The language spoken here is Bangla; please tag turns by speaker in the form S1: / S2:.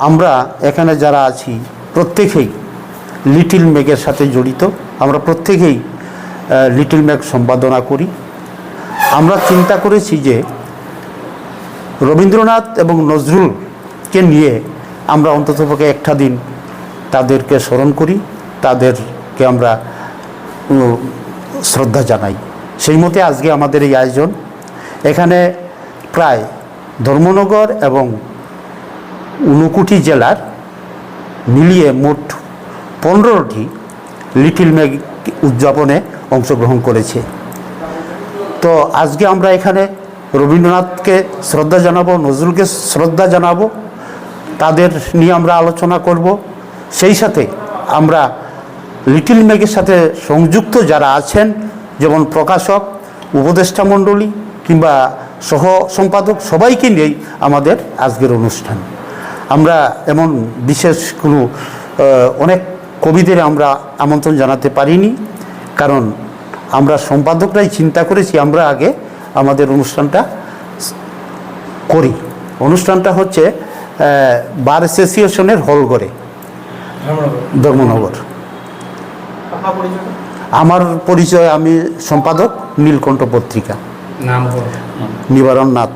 S1: আমরা এখানে যারা আছি প্রত্যেকেই লিটল ম্যাগের সাথে জড়িত। আমরা প্রত্যেকেই লিটল ম্যাগ সম্পাদনা করি। আমরা চিন্তা করেছি যে রবীন্দ্রনাথ এবং নজরুলকে নিয়ে আমরা অন্ততপক্ষে একটা দিন তাদেরকে স্মরণ করি, তাদেরকে আমরা শ্রদ্ধা জানাই। সেই মতে আজকে আমাদের এই আয়োজন। এখানে প্রায় ধর্মনগর এবং ঊনকোটি জেলার মিলিয়ে মোট 15টি লিটল ম্যাগ উদযাপনে অংশগ্রহণ করেছে। তো আজকে আমরা এখানে রবীন্দ্রনাথকে শ্রদ্ধা জানাবো, নজরুলকে শ্রদ্ধা জানাবো, তাদের নিয়ে আমরা আলোচনা করব। সেই সাথে আমরা লিটল ম্যাগের সাথে সংযুক্ত যারা আছেন, যেমন প্রকাশক, উপদেষ্টা মণ্ডলী কিংবা সহ সম্পাদক, সবাইকে নিয়েই আমাদের আজকের অনুষ্ঠান। আমরা এমন বিশেষ কোনো অনেক কবিদের আমরা আমন্ত্রণ জানাতে পারিনি, কারণ আমরা সম্পাদকরাই চিন্তা করেছি আমরা আগে আমাদের অনুষ্ঠানটা করি। অনুষ্ঠানটা হচ্ছে বার অ্যাসোসিয়েশনের হলঘরে, ধর্মনগর। আমার পরিচয়, আমি সম্পাদক নীলকণ্ঠ পত্রিকা,
S2: নাম
S1: নিবারণ নাথ।